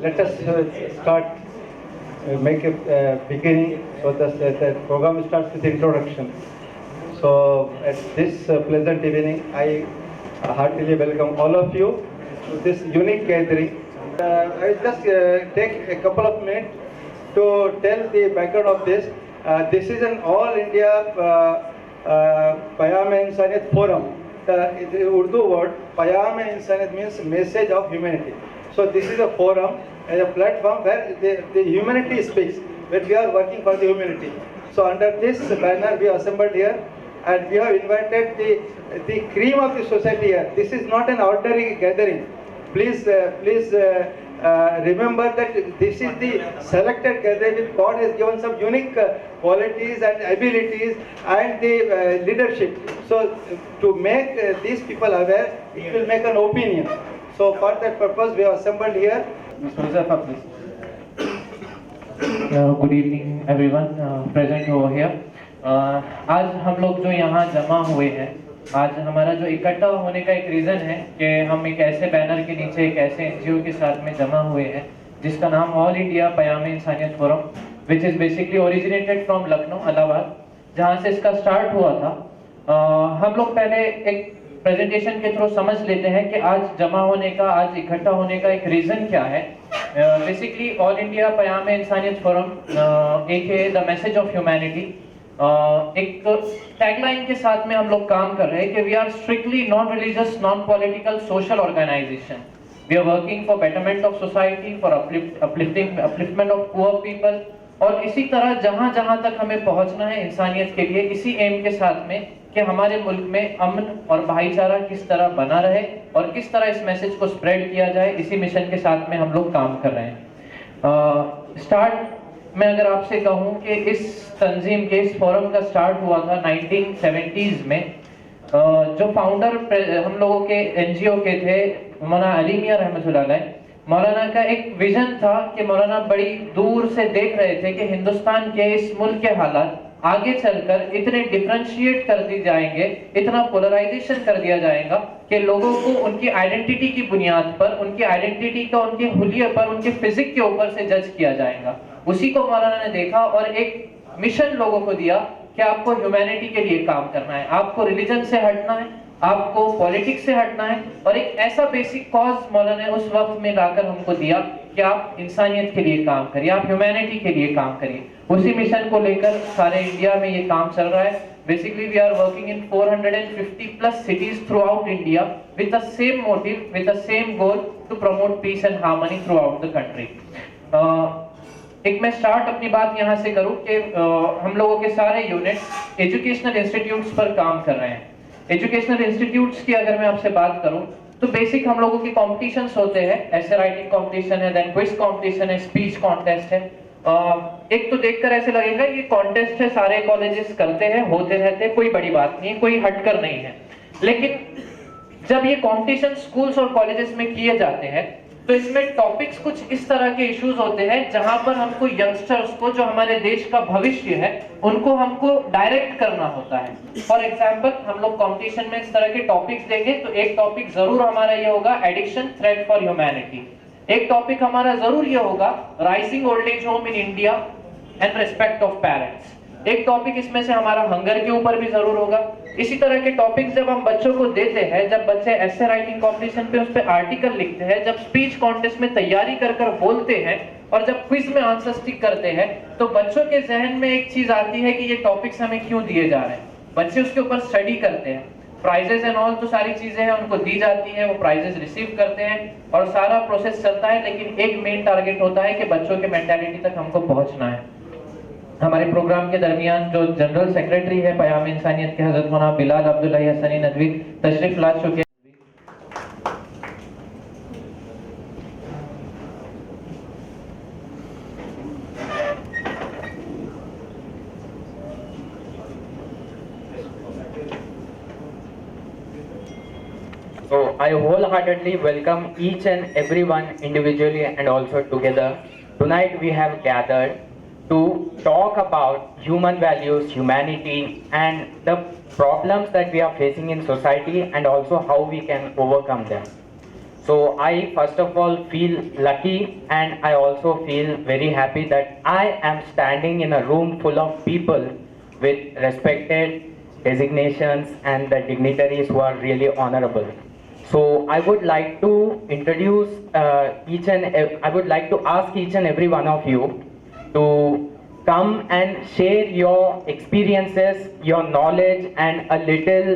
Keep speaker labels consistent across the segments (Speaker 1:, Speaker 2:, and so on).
Speaker 1: Let us start, make a beginning so that the program starts with introduction. So at this pleasant evening, I heartily welcome all of you to this unique gathering. I will just take a couple of minutes to tell the background of this. This is an All India Payam-e Insaniyat Forum. The Urdu word Payam-e Insaniyat means message of humanity. So this is a forum and a platform where the humanity speaks, where we are working for the humanity. So under this banner we are assembled here, and we have invited the cream of the society here. This is not an ordinary gathering. Please remember that this is the selected gathering which God has given some unique qualities and abilities and the leadership. So to make these people aware, it will make an opinion. So for that purpose we have assembled here. Mr. Huzafa, please.
Speaker 2: Good evening everyone present over here. आज हम लोग जो यहाँ जमा हुए हैं, आज हमारा जो इकट्ठा होने का एक रीज़न है कि हम एक ऐसे बैनर के नीचे एक ऐसे एनजीओ के साथ में जमा हुए हैं जिसका नाम ऑल इंडिया पयाम-ए इंसानियत forum, which is basically originated from Lucknow Allahabad, जहाँ से इसका स्टार्ट हुआ था। हम लोग पहले एक प्रेजेंटेशन के थ्रू समझ लेते हैं कि आज जमा होने का, आज इकट्ठा होने का एक रीज़न क्या है। बेसिकली ऑल इंडिया पयाम-ए इंसानियत फोरम एक द मैसेज ऑफ ह्यूमैनिटी, एक टैगलाइन के साथ में हम लोग काम कर रहे हैं कि we are strictly non religious, non political, social organisation. We are working for betterment of society, for upliftment of poor people, और इसी तरह जहां जहां तक हमें पहुंचना है इंसानियत के लिए, इसी एम के साथ में कि हमारे मुल्क में अमन और भाईचारा किस तरह बना रहे और किस तरह इस मैसेज को स्प्रेड किया जाए, इसी मिशन के साथ में हम लोग काम कर रहे हैं। स्टार्ट मैं अगर आपसे कहूं कि इस तंजीम के, इस फोरम का स्टार्ट हुआ था 1970s में। जो फाउंडर हम लोगों के एनजीओ के थे मौलाना अली मियां रहमतुल्लाह अलैह, मौलाना का एक विजन था कि मौलाना बड़ी दूर से देख रहे थे कि हिंदुस्तान के इस मुल्क के हालात आगे चलकर इतने डिफरेंशिएट कर दी जाएंगे, इतना पोलराइजेशन कर दिया जाएगा कि लोगों को उनकी आइडेंटिटी की बुनियाद पर, उनकी आइडेंटिटी का उनके हुलिये पर, उनके फिजिक के ऊपर से जज किया जाएगा। उसी को मौलाना ने देखा और एक मिशन लोगों को दिया कि आपको ह्यूमैनिटी के लिए काम करना है, आपको रिलीजन से हटना है, आपको पॉलिटिक्स से हटना है, और एक ऐसा बेसिक कॉज मौलाना ने उस वक्त में लाकर हमको दिया कि आप इंसानियत के लिए काम करिए, आप ह्यूमैनिटी के लिए काम करिए। उसी मिशन को लेकर सारे इंडिया में ये काम चल रहा है। Basically we are working in 450 plus cities through India with the same motive, with the same goal to promote peace and harmony through the country. एक मैं स्टार्ट अपनी बात यहाँ से करूँ कि हम लोगों के सारे यूनिट्स एजुकेशनल इंस्टीट्यूट्स पर काम कर रहे हैं। एजुकेशनल इंस्टीट्यूट्स की अगर मैं आपसे बात करूँ तो बेसिक हम लोगों के कॉम्पिटिशन्स होते हैं, ऐसे राइटिंग कॉम्पिटिशन है, देन क्विज कॉम्पिटिशन है, स्पीच कॉन्टेस्ट है। एक तो देखकर ऐसे लगेगा ये कॉन्टेस्ट है, सारे कॉलेजेस करते हैं, होते रहते हैं, कोई बड़ी बात नहीं है, कोई हटकर नहीं है। लेकिन जब ये कॉम्पिटिशन स्कूल्स और कॉलेजेस में किए जाते हैं तो इसमें टॉपिक्स कुछ इस तरह के इश्यूज होते हैं जहां पर हमको यंगस्टर्स को, जो हमारे देश का भविष्य है, उनको हमको डायरेक्ट करना होता है। फॉर एग्जांपल हम लोग कंपटीशन में इस तरह के टॉपिक्स देंगे तो एक टॉपिक जरूर हमारा ये होगा एडिक्शन, थ्रेट फॉर ह्यूमैनिटी। एक टॉपिक हमारा जरूर ये होगा rising old age home in India and respect of parents. एक टॉपिक इसमें से हमारा हंगर के ऊपर भी जरूर होगा। इसी तरह के टॉपिक्स जब हम बच्चों को देते हैं, जब बच्चे ऐसे राइटिंग कॉम्पिटिशन पे उस पे आर्टिकल लिखते हैं, जब स्पीच कॉन्टेस्ट में तैयारी कर कर बोलते हैं, और जब क्विज में आंसर स्टिक करते हैं, तो बच्चों के जहन में एक चीज आती है कि ये टॉपिक्स हमें क्यों दिए जा रहे हैं। बच्चे उसके ऊपर स्टडी करते हैं, प्राइजेस एंड ऑल तो सारी चीजें हैं उनको दी जाती है, वो प्राइजेस रिसीव करते हैं और सारा प्रोसेस चलता है। लेकिन एक मेन टारगेट होता है कि बच्चों के मेंटालिटी तक हमको पहुंचना है। हमारे प्रोग्राम के दरमियान जो जनरल सेक्रेटरी है पयाम इंसानियत के हजरत मौलाना बिलाल अब्दुल्लाह हसनी नदवी तशरीफ ला चुके हैं।
Speaker 3: So I wholeheartedly welcome each and everyone individually and also together. Tonight we have gathered to talk about human values, humanity, and the problems that we are facing in society and also how we can overcome them. So I first of all feel lucky, and I also feel very happy that I am standing in a room full of people with respected designations and the dignitaries who are really honorable. So I would like to introduce I would like to ask each and every one of you to come and share your experiences, your knowledge, and a little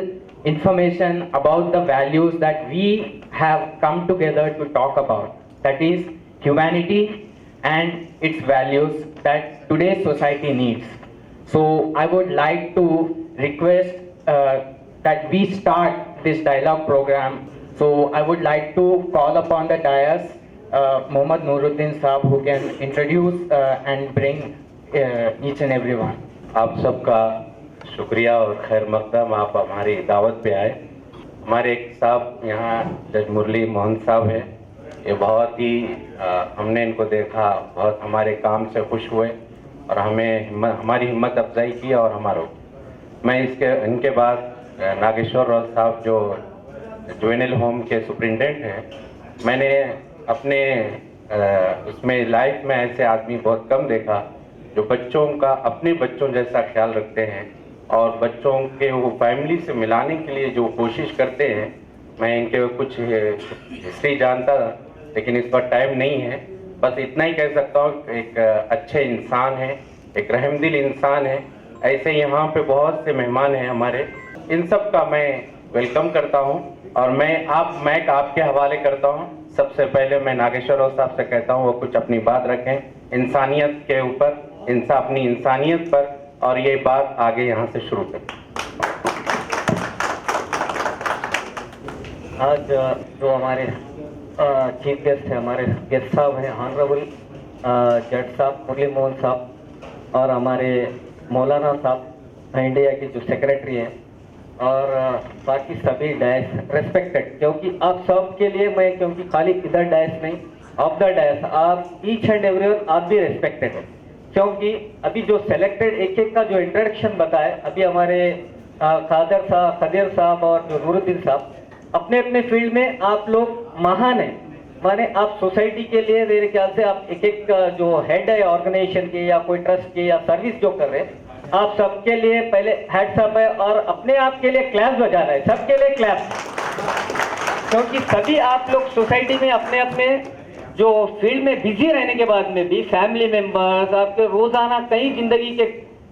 Speaker 3: information about the values that we have come together to talk about. That is humanity and its values that today's society needs. So I would like to request that we start this dialogue program. So I would like to call upon the dais Mohammad Nuruddin Saab, who can introduce and bring each and every one.
Speaker 4: आप सबका शुक्रिया और खैर मकदम, आप हमारी दावत पे आए। हमारे एक साहब यहाँ जज मुरली मोहन साहब है, ये बहुत ही हमने इनको देखा, बहुत हमारे काम से खुश हुए और हमारी हिम्मत अफजाई की और हमारा। मैं इनके बाद नागेश्वर राव साहब जो जुवेनिल होम के सुपरिटेंडेंट हैं, मैंने अपने उसमें लाइफ में ऐसे आदमी बहुत कम देखा जो बच्चों का अपने बच्चों जैसा ख्याल रखते हैं और बच्चों के वो फैमिली से मिलाने के लिए जो कोशिश करते हैं। मैं इनके कुछ हिस्ट्री जानता था, लेकिन इस पर टाइम नहीं है। बस इतना ही कह सकता हूँ, एक अच्छे इंसान है, एक रहमदिल इंसान है। ऐसे यहाँ पे बहुत से मेहमान हैं हमारे, इन सब का मैं वेलकम करता हूँ और मैं आपके हवाले करता हूँ। सबसे पहले मैं नागेश्वर राव साहब से कहता हूँ वो कुछ अपनी बात रखें इंसानियत के ऊपर, अपनी इंसानियत पर, और ये बात आगे यहाँ से शुरू करें।
Speaker 5: आज जो हमारे चीफ गेस्ट हैं, हमारे गेस्ट साहब हैं ऑनरेबल जज साहब मुरली मोहन साहब और हमारे मौलाना साहब इंडिया के जो सेक्रेटरी हैं और बाकी सभी डैश रेस्पेक्टेड, क्योंकि आप सब के लिए मैं, क्योंकि खाली इधर डैश नहीं, ऑफ द डैश आप ईच एंड एवरीवन आप भी रेस्पेक्टेड है। क्योंकि अभी जो सेलेक्टेड एक एक का जो इंट्रोडक्शन बताए, अभी हमारे खदीर साहब और जो नूरुद्दीन साहब अपने अपने फील्ड में आप लोग महान हैं। माने आप सोसाइटी के लिए मेरे ख्याल से आप एक एक जो हेड है ऑर्गेनाइजेशन के या कोई ट्रस्ट के या सर्विस जो कर रहे हैं, आप सबके लिए पहले हेड्स अप है और अपने आप के लिए क्लैप्स बजा रहे हैं, सबके लिए क्लैप्स। क्योंकि सभी आप लोग सोसाइटी में अपने अपने जो फील्ड में बिजी रहने के बाद में भी, फैमिली मेंबर्स आपके रोजाना कई जिंदगी के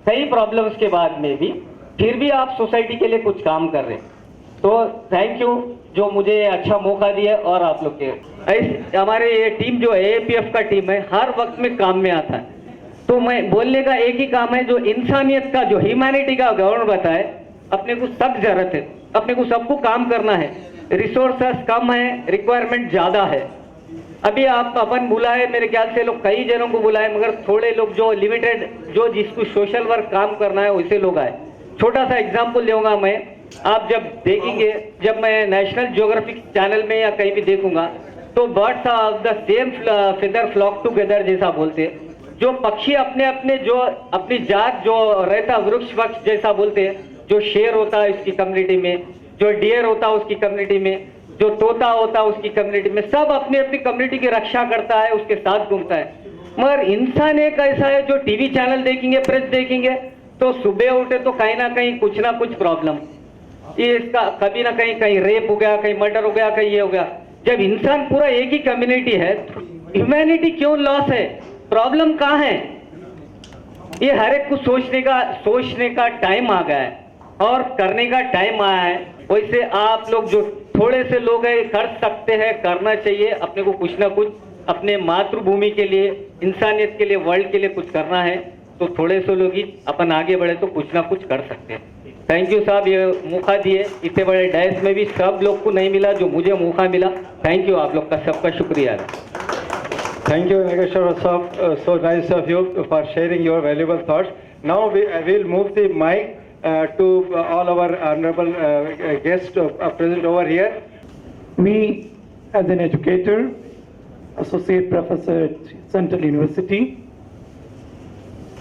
Speaker 5: कई प्रॉब्लम्स के बाद में भी फिर भी आप सोसाइटी के लिए कुछ काम कर रहे हैं। तो थैंक यू जो मुझे अच्छा मौका दिया। और आप लोग के हमारे ये टीम जो AAPF का टीम है हर वक्त में काम में आता है। तो मैं बोलने का एक ही काम है, जो इंसानियत का जो ह्यूमैनिटी का गवर्नमेंट बताए, अपने को सख्त जरूरत है, अपने को सबको काम करना है। रिसोर्सेस कम है, रिक्वायरमेंट ज्यादा है। अभी आप अपन बुलाए, मेरे ख्याल से लोग कई जनों को बुलाए, मगर थोड़े लोग जो लिमिटेड जो जिसको सोशल वर्क काम करना है वैसे लोग आए। छोटा सा एग्जांपल दूंगा मैं, आप जब देखेंगे, जब मैं नेशनल ज्योग्राफिक चैनल में या कहीं भी देखूंगा तो birds of the same feather flock together जैसा बोलते हैं। जो पक्षी अपने अपने जो अपनी जात जो रहता वृक्ष पक्ष जैसा बोलते हैं, जो शेर होता है उसकी कम्युनिटी में, जो डियर होता है उसकी कम्युनिटी में, जो तोता होता है उसकी कम्युनिटी में, सब अपनी अपनी कम्युनिटी की रक्षा करता है, उसके साथ घूमता है। मगर इंसान एक ऐसा है जो टीवी चैनल देखेंगे, प्रेस देखेंगे तो सुबह उठे तो कहीं ना कहीं कुछ ना कुछ प्रॉब्लम, ये इसका कभी ना कहीं रेप हो गया, कहीं मर्डर हो गया, कहीं ये हो गया। जब इंसान पूरा एक ही कम्युनिटी है, ह्यूमैनिटी क्यों लॉस है, प्रॉब्लम कहाँ है, ये हर एक को सोचने का टाइम आ गया है और करने का टाइम आया है। वैसे आप लोग जो थोड़े से लोग हैं कर सकते हैं, करना चाहिए। अपने को कुछ ना कुछ अपने मातृभूमि के लिए, इंसानियत के लिए, वर्ल्ड के लिए कुछ करना है, तो थोड़े से लोग ही अपन आगे बढ़े तो कुछ ना कुछ कर सकते हैं। थैंक यू साहब, ये मौका दिए। इतने बड़े डैश में भी सब लोग को नहीं मिला जो मुझे मौका मिला। थैंक यू, आप लोग का सबका शुक्रिया।
Speaker 1: Thank you, Nageshwar Saab. So nice of you for sharing your valuable thoughts. Now we will move the mic to all our honorable guests present over here.
Speaker 6: Me, as an educator, associate professor at Central University,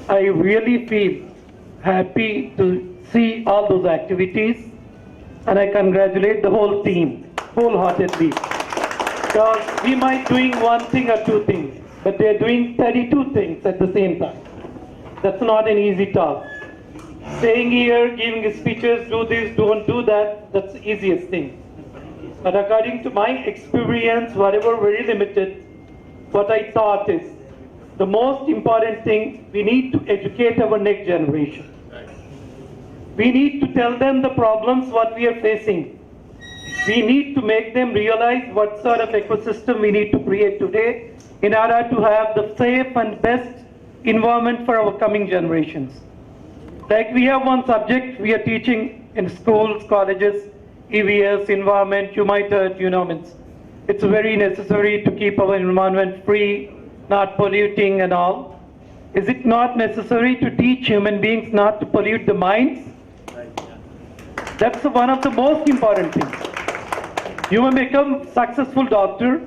Speaker 6: I really feel happy to see all those activities, and I congratulate the whole team wholeheartedly. Because we might doing one thing or two things, but they're doing 32 things at the same time. That's not an easy task. Staying here, giving speeches, do this, don't do that, that's the easiest thing. But according to my experience, whatever very limited, what I thought is, the most important thing, we need to educate our next generation. We need to tell them the problems what we are facing. We need to make them realize what sort of ecosystem we need to create today in order to have the safe and best environment for our coming generations. Like we have one subject we are teaching in schools, colleges, EVS, environment, you might heard, it's very necessary to keep our environment free, not polluting and all. Is it not necessary to teach human beings not to pollute the minds? That's one of the most important things. You may become successful doctor,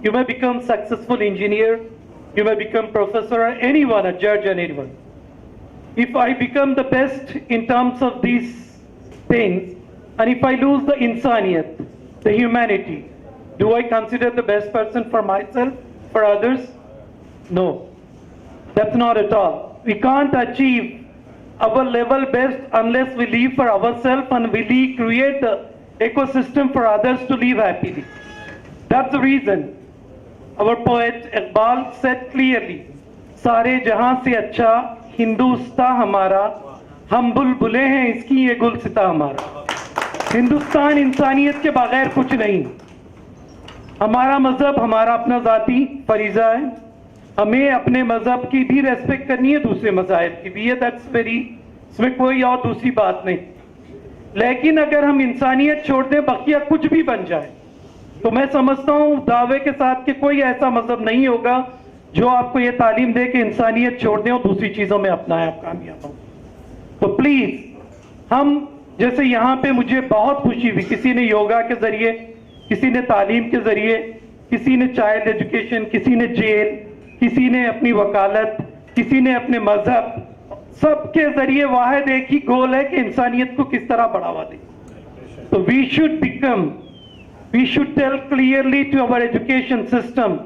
Speaker 6: you may become successful engineer, you may become professor or anyone, a judge and anyone. If I become the best in terms of these things, and if I lose the insaniyat, the humanity, do I consider the best person for myself, for others? No, that's not at all. We can't achieve our level best unless we live for ourselves and we create the ecosystem for others to live happily. That's the reason our poet Iqbal said clearly, सारे जहां से अच्छा हिंदुस्तान हमारा, हम बुलबुले हैं इसकी ये गुलसिता हमारा. हिंदुस्तान इंसानियत के बगैर कुछ नहीं. हमारा मजहब हमारा अपना जाती फरीजा है, हमें अपने मजहब की भी रेस्पेक्ट करनी है, दूसरे मज़ाहिब की भी है. दैट्स वेरी, इसमें कोई और दूसरी बात नहीं. लेकिन अगर हम इंसानियत छोड़ दें, बकिया कुछ भी बन जाए, तो मैं समझता हूँ दावे के साथ कि कोई ऐसा मजहब नहीं होगा जो आपको ये तालीम दे कि इंसानियत छोड़ दें और दूसरी चीज़ों में अपनाएं, आप कामयाब हो. तो प्लीज़ हम, जैसे यहाँ पे मुझे बहुत खुशी हुई, किसी ने योगा के ज़रिए, किसी ने तालीम के ज़रिए, किसी ने चाइल्ड एजुकेशन, किसी ने जेल, किसी ने अपनी वकालत, किसी ने अपने मजहब, सबके ज़रिए वाहिद एक ही गोल है कि इंसानियत को किस तरह बढ़ावा दें. तो we should tell clearly to our education system,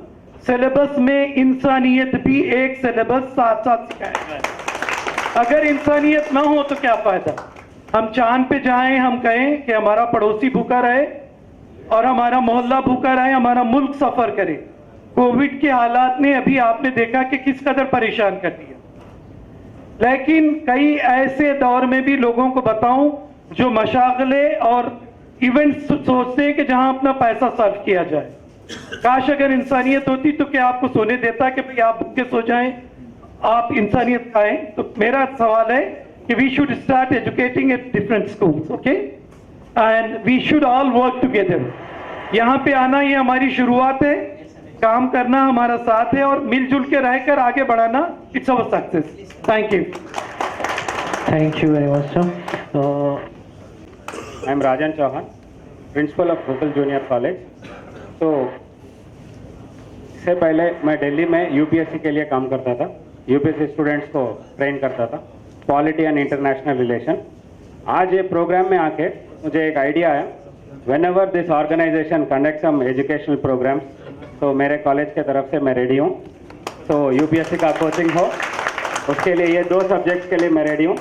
Speaker 6: syllabus में इंसानियत भी एक सिलेबस साथ साथ सिखाया जाए. अगर इंसानियत ना हो तो क्या फायदा. हम चांद पे जाएं, हम कहें कि हमारा पड़ोसी भूखा रहे और हमारा मोहल्ला भूखा रहे, हमारा मुल्क सफर करे. कोविड के हालात ने अभी आपने देखा कि किस कदर परेशान कर दिया. लेकिन कई ऐसे दौर में भी लोगों को बताऊं जो मशागले और इवेंट्स सोचते हैं कि जहां अपना पैसा सर्व किया जाए. काश अगर इंसानियत होती तो क्या आपको सोने देता कि भाई आप भूखे सो जाएं, आप इंसानियत खाएं. तो मेरा सवाल है कि we should start educating at different schools, okay, and we should all work together. यहाँ पे आना ये हमारी शुरुआत है, काम करना हमारा साथ है और मिलजुल के रहकर आगे बढ़ाना, it's our success. Thank you.
Speaker 2: Thank you very much sir.
Speaker 7: I am Rajan Chauhan, principle of Gokul junior college. तो इससे पहले मैं दिल्ली में यूपीएससी के लिए काम करता था, यूपीएससी स्टूडेंट्स को ट्रेन करता था, पॉलिटी एंड इंटरनेशनल रिलेशन. आज ये प्रोग्राम में आके मुझे एक आइडिया आया, whenever this organisation conduct some educational programmes, तो मेरे कॉलेज के तरफ से मैं रेडी हूँ. तो यूपीएससी का कोचिंग हो, उसके लिए ये 2 सब्जेक्ट्स के लिए मैं रेडी हूँ,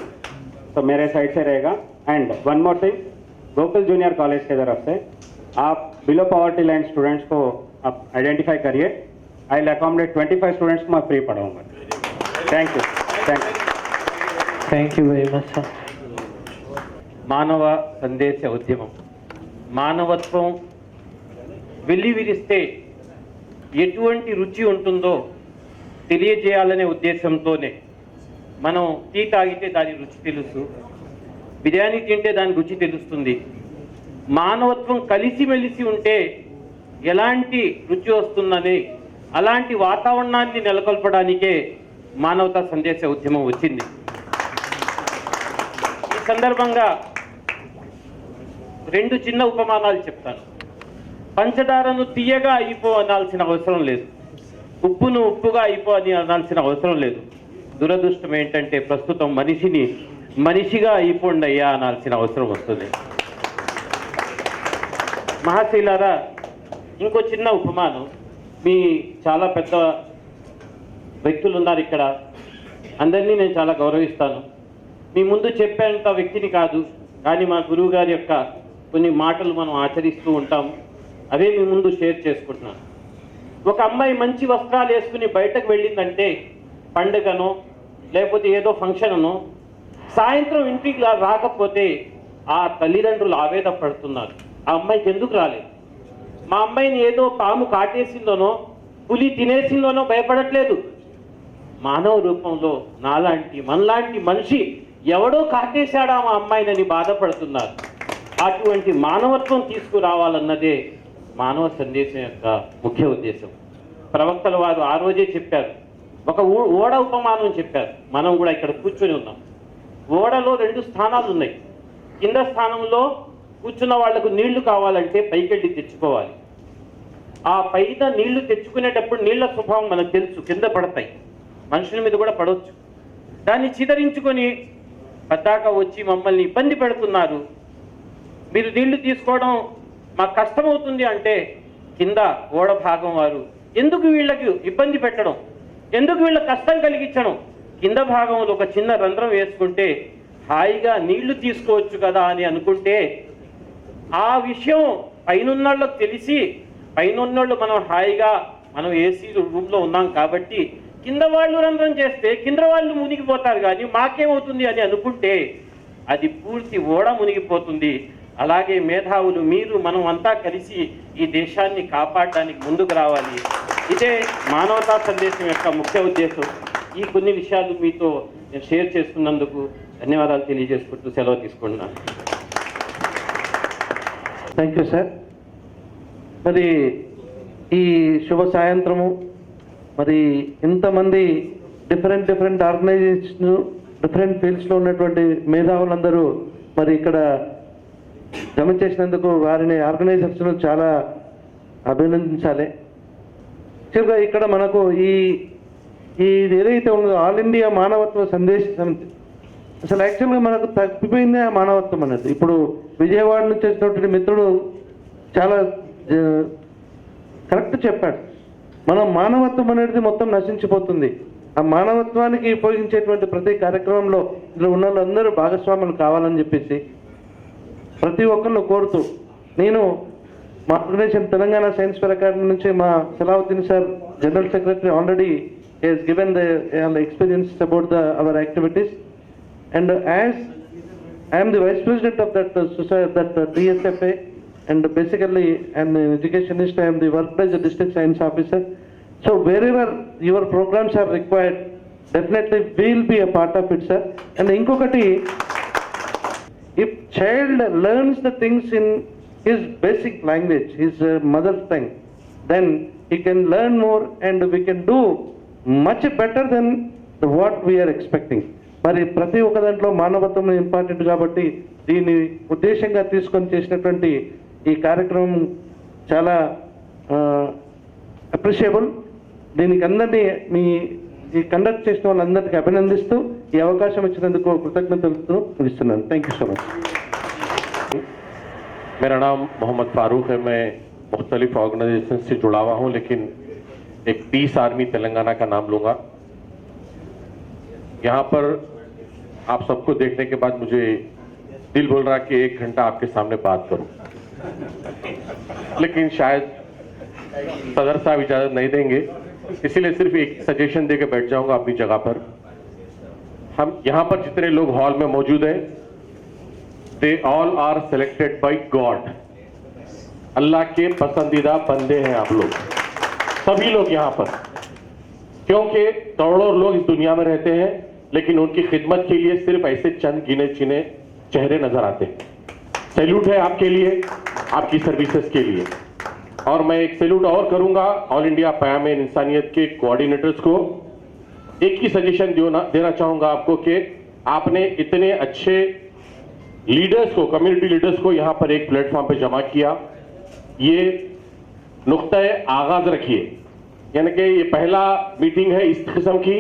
Speaker 7: तो मेरे साइड से रहेगा. And one more thing, Gokul junior college की तरफ से आप बिलो पॉवर्टी लाइन स्टूडेंट्स को आप आइडेंटिफाई करिए. आई विल अकोमोडेट 25 स्टूडेंट्स को मैं फ्री पढ़ाऊंगा. Thank you.
Speaker 2: Thank you very much sir.
Speaker 4: మానవ సందేశ ఉద్యమం, మానవత్వం వెల్లివిరిస్తే ఎటువంటి రుచి ఉంటుందో తెలియజేయాలనే ఉద్దేశంతోనే మనం టీ తాగితే దాని రుచి తెలుసు, బిర్యానీ తింటే దాని రుచి తెలుస్తుంది. మానవత్వం కలిసిమెలిసి ఉంటే ఎలాంటి రుచి వస్తుందని, అలాంటి వాతావరణాన్ని నెలకొల్పడానికే మానవతా సందేశ ఉద్యమం వచ్చింది. ఈ సందర్భంగా 2 చిన్న ఉపమానాలు చెప్తాను. పంచదారను తీయగా అయిపో అనాల్సిన అవసరం లేదు, ఉప్పును ఉప్పుగా అయిపో అని అనాల్సిన అవసరం లేదు. దురదృష్టం ఏంటంటే ప్రస్తుతం మనిషిని మనిషిగా అయిపోండి అయ్యా అనాల్సిన అవసరం వస్తుంది. మహాశీలారా,
Speaker 6: ఇంకో చిన్న ఉపమానం, మీ చాలా పెద్ద వ్యక్తులు ఉన్నారు ఇక్కడ, అందరినీ నేను చాలా గౌరవిస్తాను. మీ ముందు చెప్పేంత వ్యక్తిని కాదు, కానీ మా గురువు గారి యొక్క కొన్ని మాటలు మనం ఆచరిస్తూ ఉంటాము, అవే మీ ముందు షేర్ చేసుకుంటున్నాను. ఒక అమ్మాయి మంచి వస్త్రాలు వేసుకుని బయటకు వెళ్ళిందంటే, పండుగనో లేకపోతే ఏదో ఫంక్షన్ అనో, సాయంత్రం ఇంటికి రాకపోతే ఆ తల్లిదండ్రులు ఆవేదన పడుతున్నారు, ఆ అమ్మాయికి ఎందుకు రాలేదు. మా అమ్మాయిని ఏదో పాము కాటేసిందోనో పులి తినేసిందోనో భయపడట్లేదు, మానవ రూపంలో మనలాంటి మనిషి ఎవడో కాటేశాడా మా అమ్మాయినని బాధపడుతున్నారు. అటువంటి మానవత్వం తీసుకురావాలన్నదే మానవ సందేశం యొక్క ముఖ్య ఉద్దేశం. ప్రవక్తల వారు ఆ రోజే చెప్పారు, ఒక ఓడ ఉపమానం చెప్పారు. మనం కూడా ఇక్కడ కూర్చొని ఉన్నాం. ఓడలో 2 స్థానాలు ఉన్నాయి. కింద స్థానంలో కూర్చున్న వాళ్లకు నీళ్లు కావాలంటే పైకెళ్ళి తెచ్చుకోవాలి. ఆ పైన నీళ్లు తెచ్చుకునేటప్పుడు నీళ్ల స్వభావం మనకు తెలుసు, కింద పడతాయి, మనుషుల మీద కూడా పడవచ్చు. దాన్ని చిదరించుకొని పద్దాక వచ్చి మమ్మల్ని ఇబ్బంది పెడుతున్నారు, మీరు నీళ్లు తీసుకోవడం మాకు కష్టమవుతుంది అంటే, కింద ఓడ భాగం వారు ఎందుకు వీళ్ళకి ఇబ్బంది పెట్టడం, ఎందుకు వీళ్ళకి కష్టం కలిగించడం, కింద భాగంలో ఒక చిన్న రంధ్రం వేసుకుంటే హాయిగా నీళ్లు తీసుకోవచ్చు కదా అని అనుకుంటే, ఆ విషయం పైనున్నోళ్ళకి తెలిసి, పైనున్నోళ్ళు మనం ఏసీ రూమ్లో ఉన్నాం కాబట్టి కింద వాళ్ళు రంధ్రం చేస్తే కింద వాళ్ళు మునిగిపోతారు, కానీ మాకేమవుతుంది అని అనుకుంటే అది పూర్తి ఓడ మునిగిపోతుంది. అలాగే మేధావులు మనం అంతా కలిసి ఈ దేశాన్ని కాపాడడానికి ముందుకు రావాలి. ఇదే మానవతా సందేశం యొక్క ముఖ్య ఉద్దేశం. ఈ కొన్ని విషయాలు మీతో నేను షేర్ చేసుకున్నందుకు ధన్యవాదాలు తెలియజేసుకుంటూ సెలవు తీసుకుంటున్నాను.
Speaker 8: Thank you sir. మరి ఈ శుభ సాయంత్రము, మరి ఇంతమంది డిఫరెంట్ ఆర్గనైజేషన్, డిఫరెంట్ ఫీల్డ్స్లో ఉన్నటువంటి మేధావులందరూ మరి ఇక్కడ జమ చేసినందుకు వారిని ఆర్గనైజర్స్ను చాలా అభినందించాలి. యాక్చువల్గా ఇక్కడ మనకు ఈ ఏదైతే ఉందో ఆల్ ఇండియా మానవత్వ సందేశ సమితి, అసలు యాక్చువల్గా మనకు తప్పిపోయిందే ఆ మానవత్వం అనేది. ఇప్పుడు విజయవాడ నుంచి వచ్చినటువంటి మిత్రుడు చాలా కరెక్ట్ చెప్పాడు. మనం మానవత్వం అనేది మొత్తం నశించిపోతుంది. ఆ మానవత్వానికి ఉపయోగించేటువంటి ప్రతి కార్యక్రమంలో ఇందులో ఉన్న వాళ్ళందరూ భాగస్వాములు కావాలని చెప్పేసి ప్రతి ఒక్కరిని కోరుతూ, నేను మా organisation Telangana science fair academy నుంచి మా Salauddin sir general secretary already has given the experience about our activities, and as I am the vice president of that society, that DSFA, and basically I am an educationist, I am the workplace district science officer. So wherever your programs are required, definitely we will be a part of it, sir. And inkokati, if child learns the things in his basic language, his mother tongue, then he can learn more and we can do much better than what we are expecting. మరి ప్రతి ఒక్క దాంట్లో మానవత్వం important కాబట్టి దీన్ని ఉద్దేశంగా తీసుకొని చేసినటువంటి ఈ కార్యక్రమం చాలా అప్రిషియబుల్. దీనికి అందరినీ ఈ కండక్ట్ చేసిన వాళ్ళందరికీ అభినందిస్తూ ఈ అవకాశం ఇచ్చినందుకు కృతజ్ఞతలు ఇస్తున్నాను. Thank you so much.
Speaker 9: मेरा नाम मोहम्मद फारूक है. मैं मुख्तलिफ ऑर्गेनाइजेशन से जुड़ा हुआ हूँ, लेकिन एक पीस आर्मी तेलंगाना का नाम लूँगा. यहाँ पर आप सबको देखने के बाद मुझे दिल बोल रहा कि 1 घंटा आपके सामने बात करूं, लेकिन शायद सदर साहब इजाज़त नहीं देंगे, इसीलिए सिर्फ एक सजेशन देकर बैठ जाऊंगा अपनी जगह पर. हम यहाँ पर जितने लोग हॉल में मौजूद हैं, they all are selected by God. Allah के पसंदीदा बंदे हैं आप लोग, सभी लोग यहाँ पर, क्योंकि करोड़ों लोग इस दुनिया में रहते हैं, लेकिन उनकी खिदमत के लिए सिर्फ ऐसे चंद गिने चुने चेहरे नजर आते हैं. सैल्यूट है आपके लिए, आपकी सर्विसेज के लिए. और मैं एक सैल्यूट और करूंगा ऑल इंडिया पयामे इंसानियत के कोऑर्डिनेटर्स को. एक ही सजेशन देना चाहूंगा आपको कि आपने इतने अच्छे लीडर्स को, कम्युनिटी लीडर्स को यहाँ पर एक प्लेटफॉर्म पे जमा किया. ये नुक्ता आगाज रखिए, यानी कि ये पहला मीटिंग है इस किस्म की.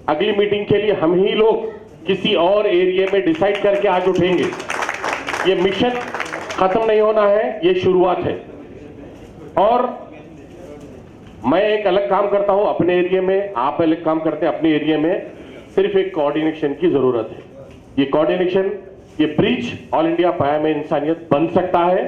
Speaker 9: अगली मीटिंग के लिए हम ही लोग किसी और एरिया में डिसाइड करके आज उठेंगे. ये मिशन खत्म नहीं होना है, ये शुरुआत है. और मैं एक अलग काम करता हूं अपने एरिया में, आप अलग काम करते हैं अपने एरिया में। सिर्फ एक कोऑर्डिनेशन की जरूरत है। ये कोऑर्डिनेशन, ये ब्रिज ऑल इंडिया पाया इंसानियत बन सकता है।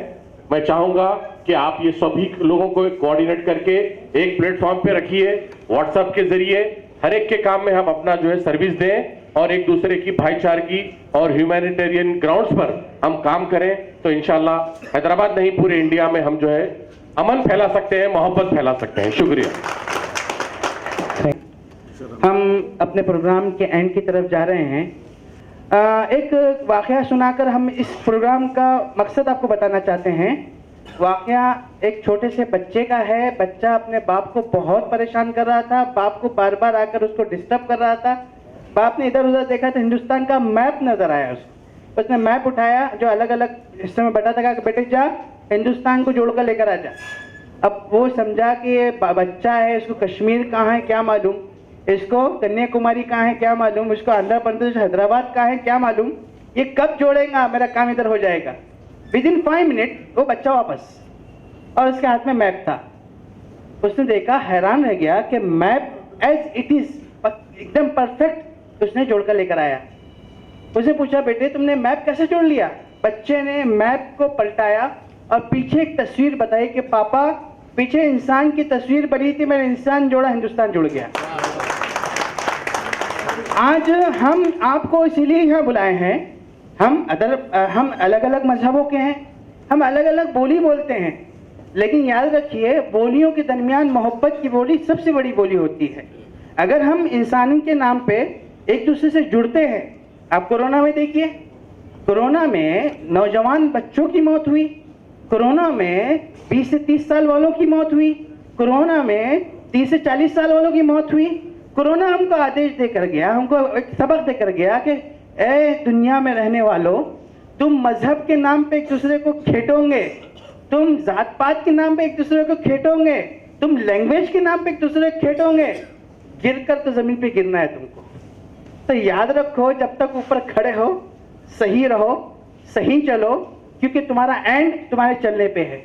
Speaker 9: मैं चाहूंगा कि आप ये सभी लोगों को कोऑर्डिनेट करके एक प्लेटफॉर्म पे रखिए, व्हाट्सएप के जरिए हर एक के काम में हम अपना जो है सर्विस दें और एक दूसरे की भाईचारगी और ह्यूमैनिटेरियन ग्राउंड्स पर हम काम करें, तो इंशाल्लाह हैदराबाद नहीं पूरे इंडिया में हम जो है अमन फैला सकते हैं, मोहब्बत फैला सकते हैं। शुक्रिया।
Speaker 10: हम अपने प्रोग्राम के एंड की तरफ जा रहे हैं। एक वाकया सुनाकर हम इस प्रोग्राम का मकसद आपको बताना चाहते हैं। वाकया एक छोटे से बच्चे का है। बच्चा अपने बाप को बहुत परेशान कर रहा था, बाप को बार बार आकर उसको डिस्टर्ब कर रहा था। बाप ने इधर उधर देखा तो हिंदुस्तान का मैप नजर आया उसको। उसने मैप उठाया जो अलग अलग हिस्से में बटा था, कहा कि बेटे जा हिंदुस्तान को जोड़कर लेकर आ जा। अब वो समझा कि ये बच्चा है, इसको कश्मीर कहाँ है क्या मालूम, इसको कन्याकुमारी कहाँ है क्या मालूम, इसको आंध्र प्रदेश हैदराबाद कहाँ है क्या मालूम, ये कब जोड़ेगा, मेरा काम इधर हो जाएगा। विदिन 5 मिनट वो बच्चा वापस, और उसके हाथ में मैप था। उसने देखा, हैरान रह गया कि मैप एज इट इज एकदम परफेक्ट उसने जोड़कर लेकर आया। उसे पूछा बेटे तुमने मैप कैसे जोड़ लिया। बच्चे ने मैप को पलटाया और पीछे एक तस्वीर बताई कि पापा पीछे इंसान की तस्वीर बनी थी, मैंने इंसान जोड़ा, हिंदुस्तान जुड़ गया। आज हम आपको इसीलिए यहाँ बुलाए हैं। हम अलग अलग मजहबों के हैं, हम अलग अलग बोली बोलते हैं, लेकिन याद रखिए बोलियों के दरमियान मोहब्बत की बोली सबसे बड़ी बोली होती है। अगर हम इंसानी के नाम पे एक दूसरे से जुड़ते हैं, आप कोरोना में देखिए, कोरोना में नौजवान बच्चों की मौत हुई, कोरोना में 20 से 30 साल वालों की मौत हुई, कोरोना में 30 से 40 साल वालों की मौत हुई। कोरोना हमको आदेश देकर गया, हमको एक सबक देकर गया कि ए दुनिया में रहने वालों, तुम मजहब के नाम पे एक दूसरे को खेटोगे, तुम जात पात के नाम पे एक दूसरे को खेटोगे, तुम लैंग्वेज के नाम पे एक दूसरे को खेटोगे, गिरकर तो जमीन पे गिरना है तुमको। तो याद रखो, जब तक ऊपर खड़े हो सही रहो, सही चलो, क्योंकि तुम्हारा एंड तुम्हारे चलने पे है।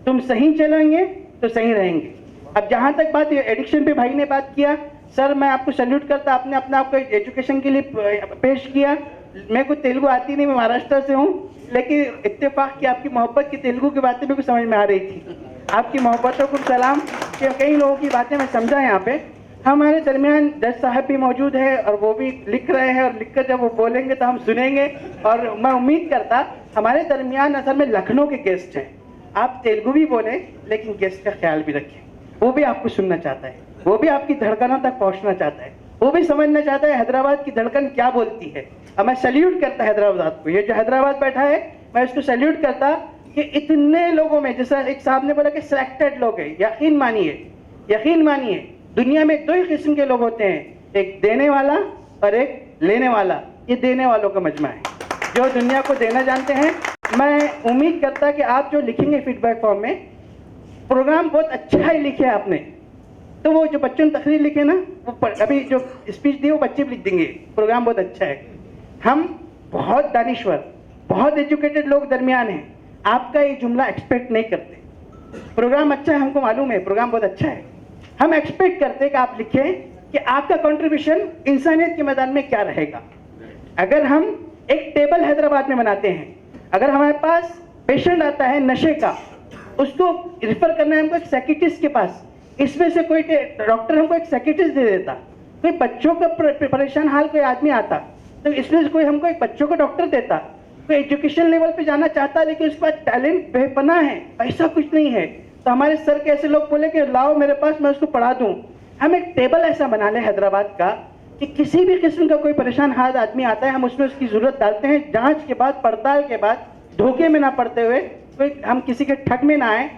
Speaker 10: तुम सही चलेंगे तो सही रहेंगे। अब जहां तक बात एडिक्शन पे भाई ने बात किया, सर मैं आपको सैल्यूट करता, आपने अपने आप को एजुकेशन के लिए पेश किया। मैं कोई तेलुगु आती नहीं, मैं महाराष्ट्र से हूँ, लेकिन इत्तेफाक की आपकी मोहब्बत की तेलुगु की बातें भी कुछ समझ में आ रही थी। आपकी मोहब्बतों को सलाम कि कई लोगों की बातें मैं समझा। यहाँ पे हमारे दरमियान जज साहब भी मौजूद है और वो भी लिख रहे हैं, और लिखकर जब वो बोलेंगे तो हम सुनेंगे। और मैं उम्मीद करता हमारे दरमियान असल में लखनऊ के गेस्ट हैं। आप तेलुगु भी बोले लेकिन गेस्ट का ख्याल भी रखें, वो भी आपको सुनना चाहता है, वो भी आपकी धड़कनों तक पहुंचना चाहता है, वो भी समझना चाहता है हैदराबाद की धड़कन क्या बोलती है। और मैं सैल्यूट करता हैदराबाद को, ये जो हैदराबाद बैठा है मैं इसको सैल्यूट करता कि इतने लोगों में, जैसा एक साहब ने बोला कि सिलेक्टेड लोग हैं। यकीन मानिए दुनिया में 2 ही किस्म के लोग होते हैं, एक देने वाला और एक लेने वाला। ये देने वालों का मजमा है जो दुनिया को देना जानते हैं। मैं उम्मीद करता कि आप जो लिखेंगे फीडबैक फॉर्म में, प्रोग्राम बहुत अच्छा ही लिखे आपने, तो वो जो बच्चों ने तकरीर लिखे ना, वो अभी जो स्पीच दी वो बच्चे भी लिख देंगे, प्रोग्राम बहुत अच्छा है। हम बहुत दानिश्वर, बहुत एजुकेटेड लोग दरमियान हैं, आपका ये जुमला एक्सपेक्ट नहीं करते। प्रोग्राम अच्छा है, हमको मालूम है प्रोग्राम बहुत अच्छा है। हम एक्सपेक्ट करते हैं कि आप लिखें कि आपका कंट्रीब्यूशन इंसानियत के मैदान में क्या रहेगा। अगर हम एक टेबल हैदराबाद में बनाते हैं, अगर हमारे पास पेशेंट आता है नशे का, उसको रिफर करना है हमको एक साइकियाट्रिस्ट के पास, इसमें से कोई डॉक्टर हमको एक साइकियाट्रिस्ट दे देता। कोई बच्चों का परेशान हाल कोई आदमी आता तो इसमें से कोई हमको एक बच्चों का डॉक्टर देता। कोई एजुकेशन लेवल पे जाना चाहता लेकिन उसके पास टैलेंट बेपनाह है, पैसा कुछ नहीं है, तो हमारे सर के ऐसे लोग बोले कि लाओ मेरे पास, मैं उसको पढ़ा दूं। हम एक टेबल ऐसा बना लें हैदराबाद का कि किसी भी किस्म का कोई परेशान हाल आदमी आता है, हम उसमें उसकी जरूरत डालते हैं, जांच के बाद, पड़ताल के बाद, धोखे में ना पड़ते हुए, कोई हम किसी के ठग में ना आए।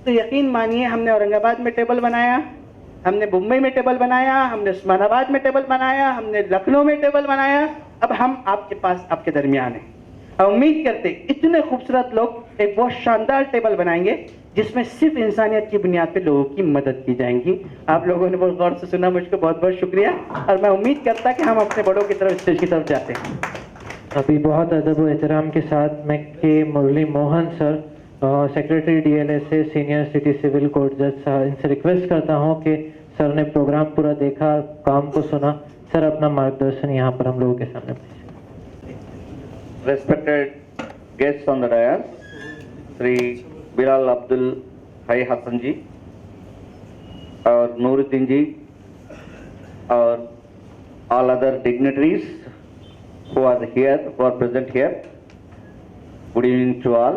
Speaker 10: तो यकीन मानिए हमने औरंगाबाद में टेबल बनाया, हमने मुंबई में टेबल बनाया, हमने उस्मानाबाद में टेबल बनाया, हमने लखनऊ में टेबल बनाया, अब हम आपके पास, आपके दरमियान हैं। और उम्मीद करते इतने खूबसूरत लोग एक बहुत शानदार टेबल बनाएंगे जिसमें सिर्फ इंसानियत की बुनियाद पे लोगों की मदद की जाएंगी। आप लोगों ने बहुत गौर से सुना, मुझको बहुत बहुत शुक्रिया, और मैं उम्मीद करता कि हम अपने बड़ों की तरफ, स्टेज की तरफ जाते हैं।
Speaker 2: अभी बहुत अदब व एहतराम के साथ मैं K Murali Mohan sir secretary DLSA senior city civil court जज इनसे रिक्वेस्ट करता हूं कि सर ने प्रोग्राम पूरा देखा, काम को सुना, सर अपना मार्गदर्शन यहाँ पर हम लोगों के सामने पेश।
Speaker 11: Respected guests on the dais, Sri Bilal Abdul Hai Hassan ji, और Nuruddin ji, और all other dignitaries who are here, who are present here. Good evening to all.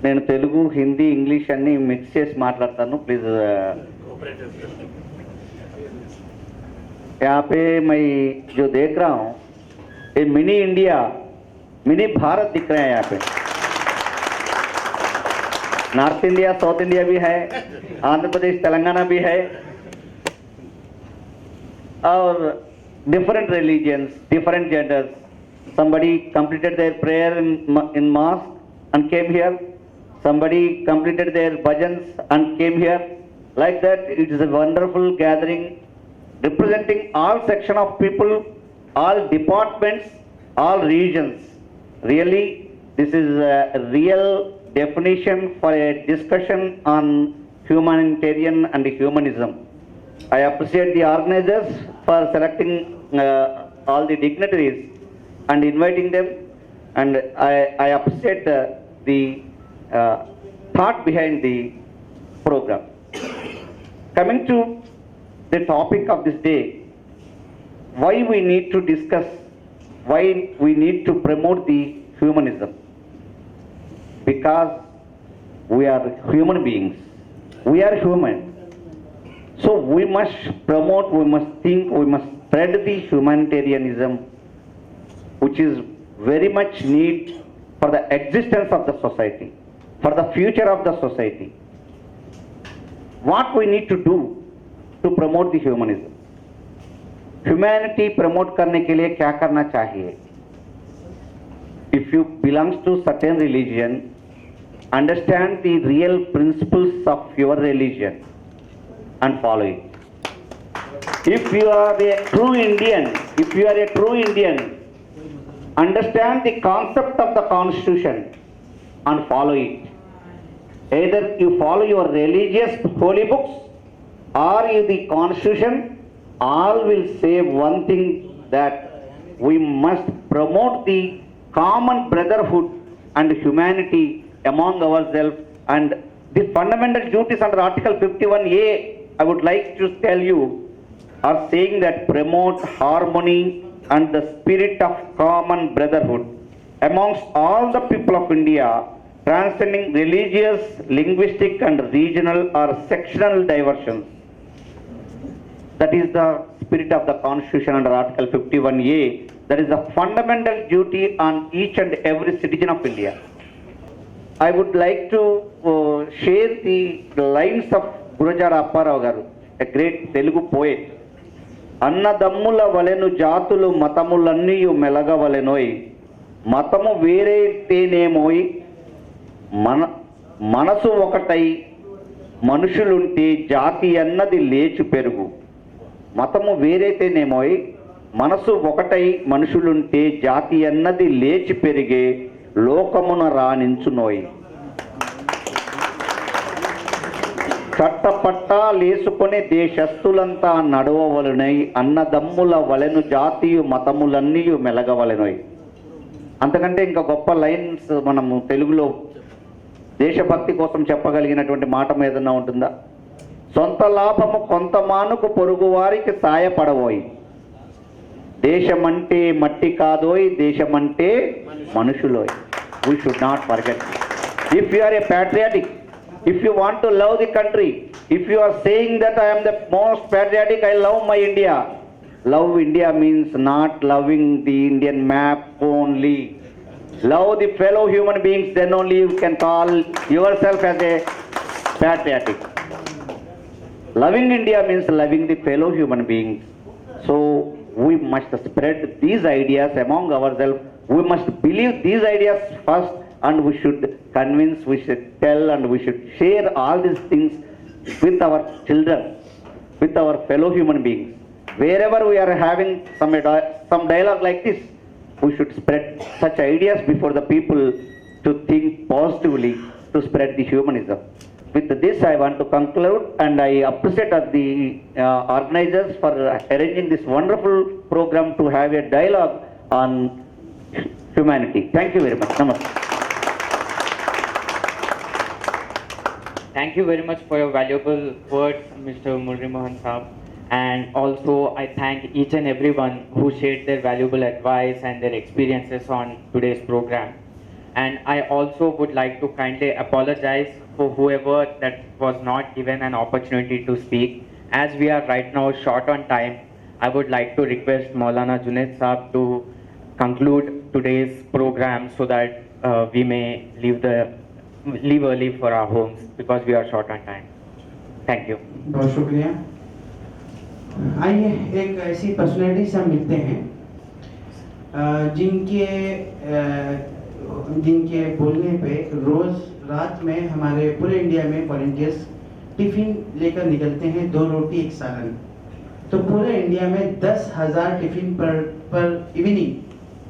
Speaker 11: నేను తెలుగు, హిందీ, ఇంగ్లీష్ అన్ని మిక్స్ చేసి మాట్లాడతాను, ప్లీజ్। यहाँ पे मैं जो देख रहा हूँ, ये मिनी इंडिया, मिनी भारत दिख रहे हैं यहाँ पे। नॉर्थ इंडिया, साउथ इंडिया भी है, आंध्र प्रदेश, तेलंगाना भी है, और different religions, different genders. Somebody completed their prayer in mosque and came here. Somebody completed their bhajans and came here. Like that, it is a wonderful gathering representing all section of people, all departments, all regions. Really, this is a real definition for a discussion on humanitarian and humanism. I appreciate the organizers for selecting all the dignitaries and inviting them, and I appreciate the thought behind the program. Coming to the topic of this day, why we need to discuss, why we need to promote the humanism? Because we are human beings, we are human. So we must promote, we must think, we must spread the humanitarianism, which is very much need for the existence of the society, for the future of the society. What we need to do to promote the humanism? Humanity promote करने के लिए क्या करना चाहिए? If you belongs to certain religion, understand the real principles of your religion and follow it. If you are a true Indian, understand the concept of the constitution and follow it. Either you follow your religious holy books or you the constitution, all will say one thing, that we must promote the common brotherhood and humanity among ourselves, and the fundamental duties under Article 51A, I would like to tell you, are saying that promote harmony and the spirit of common brotherhood amongst all the people of India, transcending religious, linguistic and regional or sectional diversions. That is the spirit of the Constitution under Article 51A. That is the fundamental duty on each and every citizen of India. I would like to share the lines of Gurujara Apparao Garu, a great Telugu poet. అన్నదమ్ముల వలెను జాతులు మతములన్నీయు మెలగవలెనోయ్, మతము వేరైతేనేమోయ్, మనసు ఒకటై మనుషులుంటే జాతి అన్నది లేచి పెరుగు. మతము వేరైతేనేమోయ్, మనసు ఒకటై మనుషులుంటే జాతి అన్నది లేచి పెరిగే, లోకమున రాణించునోయ్. చట్టపట్టా లేసుకొని దేశస్థులంతా నడవవలెనై, అన్నదమ్ముల వలెను జాతీయు మతములన్నీయు మెలగవలెనోయ్. అంతకంటే ఇంకా గొప్ప లైన్స్ మనము తెలుగులో దేశభక్తి కోసం చెప్పగలిగినటువంటి మాట ఏదన్నా ఉంటుందా? సొంత లాభము కొంత మానుకు పొరుగు వారికి సాయపడవోయ్, దేశమంటే మట్టి కాదోయ్, దేశమంటే మనుషులోయ్. We should not forget. If you are a patriotic, if you want to love the country, if you are saying that I am the most patriotic, I love my India. Love India means not loving the Indian map only. Love the fellow human beings, then only you can call yourself as a patriotic. Loving India means loving the fellow human beings. So we must spread these ideas among ourselves. We must believe these ideas first, and we should convince, we should tell, and we should share all these things with our children, with our fellow human beings. Wherever we are having some dialogue like this, we should spread such ideas before the people to think positively to spread the humanism. With this, I want to conclude, and I appreciate of the organizers for arranging this wonderful program to have a dialogue on humanity. Thank you very much. Namaste.
Speaker 3: Thank you very much for your valuable words, Mr. Murli Mohan Saab. And also, I thank each and everyone who shared their valuable advice and their experiences on today's program. And I also would like to kindly apologize for whoever that was not given an opportunity to speak. As we are right now short on time, I would like to request Maulana Junaid Saab to conclude today's program so that we may leave early for our homes because we are short on time. Thank you.
Speaker 10: बहुत शुक्रिया। आइए एक ऐसी personality से हम मिलते हैं जिनके बोलने पे रोज रात में हमारे पूरे इंडिया में वॉलंटियर्स टिफिन लेकर निकलते हैं, 2 रोटी 1 सालन। तो पूरे इंडिया में 10,000 टिफिन पर इवनिंग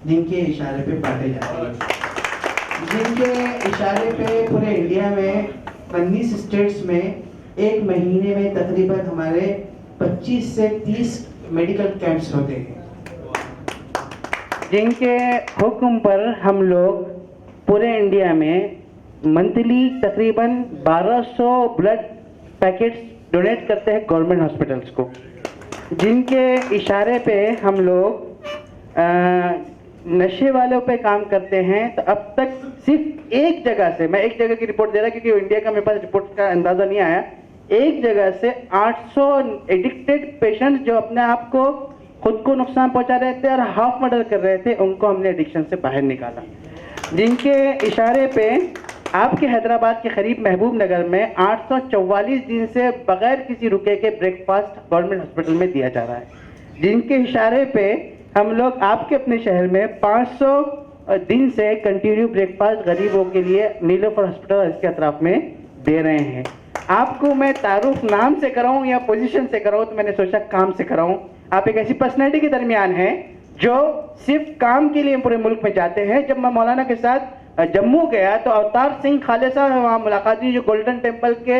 Speaker 10: जिनके इशारे पे बांटे जाते हैं, जिनके इशारे पे पूरे इंडिया में 19 स्टेट्स में एक महीने में तकरीबन हमारे 25 से 30 मेडिकल कैंप्स होते हैं, जिनके हुक्म पर हम लोग पूरे इंडिया में मंथली तकरीबन 1200 ब्लड पैकेट्स डोनेट करते हैं गवर्नमेंट हॉस्पिटल्स को, जिनके इशारे पे हम लोग नशे वालों पे काम करते हैं। तो अब तक सिर्फ एक जगह से, मैं एक जगह की रिपोर्ट दे रहा क्योंकि इंडिया का मेरे पास रिपोर्ट का अंदाज़ा नहीं आया, एक जगह से 800 एडिक्टेड पेशेंट्स जो अपने आप को खुद को नुकसान पहुंचा रहे थे और हाफ मर्डर कर रहे थे, उनको हमने एडिक्शन से बाहर निकाला, जिनके इशारे पे आपके हैदराबाद के करीब महबूब नगर में 844 दिन से बगैर किसी रुके के ब्रेकफास्ट गवर्नमेंट हॉस्पिटल में दिया जा रहा है, जिनके इशारे पे हम लोग आपके अपने शहर में 500 दिन से कंटिन्यू ब्रेकफास्ट गरीबों के लिए नीलोफर हॉस्पिटल इसके अतराफ में दे रहे हैं। आपको मैं तारुफ नाम से कराऊं या पोजीशन से कराऊं, तो मैंने सोचा काम से कराऊं। आप एक ऐसी पर्सनैलिटी के दरमियान हैं जो सिर्फ काम के लिए पूरे मुल्क में जाते हैं। जब मैं मौलाना के साथ जम्मू गया तो अवतार सिंह खालिसा वहाँ मुलाकात हुई, जो गोल्डन टेम्पल के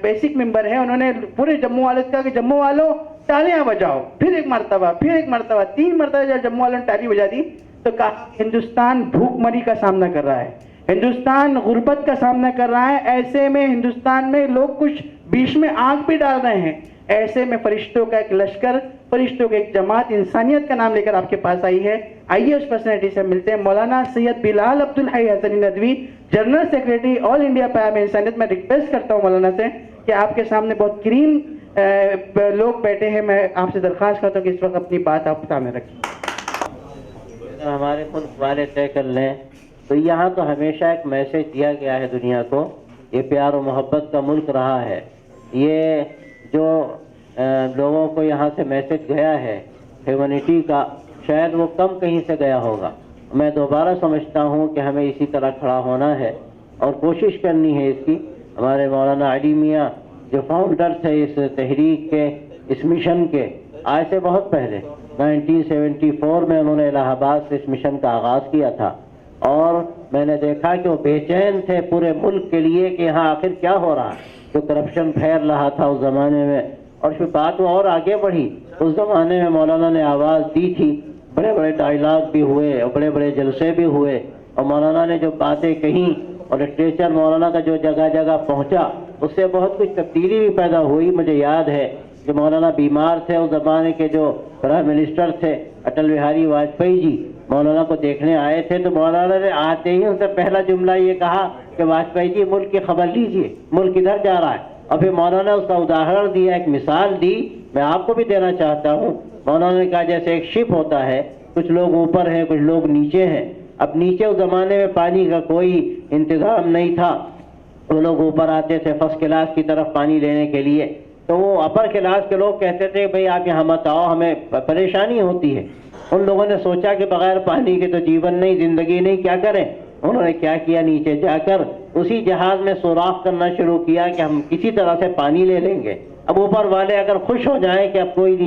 Speaker 10: बेसिक मेंबर हैं। उन्होंने पूरे जम्मू वालों से कहा कि जम्मू वालों तालियां बजाओ, फिर एक मरतबा 3 मरतबा जब जम्मू वालों ने ताली बजा दी तो कहा हिंदुस्तान भूखमरी का सामना कर रहा है, हिंदुस्तान गुर्बत का सामना कर रहा है, ऐसे में हिंदुस्तान में लोग कुछ बीच में आग भी डाल रहे हैं, ऐसे में फरिश्तों का एक लश्कर, फरिश्तों की एक जमात इंसानियत का नाम लेकर आपके पास आई है। आइए उस पर्सनैलिटी से मिलते हैं। मौलाना Syed Bilal Abdul Hai Hasani Nadvi, general secretary all India Payam Insaniyat. मैं रिक्वेस्ट करता हूँ मौलाना से कि आपके सामने बहुत करीम लोग बैठे हैं, मैं आपसे दरख्वास्त करता हूँ कि इस वक्त अपनी बात आप सामने रखें।
Speaker 5: हमारे मुल्क वाले तय कर लें तो यहाँ तो हमेशा एक मैसेज दिया गया है दुनिया को, ये प्यार और मोहब्बत का मुल्क रहा है। ये जो लोगों को यहाँ से मैसेज गया है ह्यूमैनिटी का, शायद वो कम कहीं से गया होगा। मैं दोबारा समझता हूँ कि हमें इसी तरह खड़ा होना है और कोशिश करनी है इसकी। हमारे मौलाना अली मियाँ जो फाउंडर थे इस तहरीक के, इस मिशन के, आज से बहुत पहले 1974 में उन्होंने इलाहाबाद से इस मिशन का आगाज़ किया था और मैंने देखा कि वो बेचैन थे पूरे मुल्क के लिए कि यहाँ आखिर क्या हो रहा है, जो करप्शन फैल रहा था उस ज़माने में। और फिर बात वो और आगे बढ़ी, उस ज़माने में मौलाना ने आवाज़ दी थी, बड़े बड़े डायलॉग भी हुए और बड़े बड़े जलसे भी हुए, और मौलाना ने जो बातें कहीं और लिटरेचर मौलाना का जो जगह जगह पहुँचा, उससे बहुत कुछ तब्दीली भी पैदा हुई। मुझे याद है कि मौलाना बीमार थे, उस ज़माने के जो प्राइम मिनिस्टर थे अटल बिहारी वाजपेयी जी मौलाना को देखने आए थे, तो मौलाना ने आते ही उनसे पहला जुमला ये कहा कि वाजपेयी जी मुल्क की खबर लीजिए, मुल्क किधर जा रहा है। और फिर मौलाना ने उसका उदाहरण दिया, एक मिसाल दी, मैं आपको भी देना चाहता हूँ। मौलाना ने कहा जैसे एक शिप होता है, कुछ लोग ऊपर हैं कुछ लोग नीचे हैं। अब नीचे उस ज़माने में पानी का कोई इंतज़ाम नहीं था, वो लोग ऊपर आते थे फर्स्ट क्लास की तरफ पानी लेने के लिए, तो वो अपर क्लास के लोग कहते थे भाई आप यहाँ मत आओ, हमें परेशानी होती है। उन लोगों ने सोचा कि बगैर पानी के तो जीवन नहीं, ज़िंदगी नहीं, क्या करें। उन्होंने क्या किया, नीचे जाकर उसी जहाज़ में सुराख करना शुरू किया कि हम किसी तरह से पानी ले लेंगे। अब ऊपर वाले अगर खुश हो जाएं कि अब कोई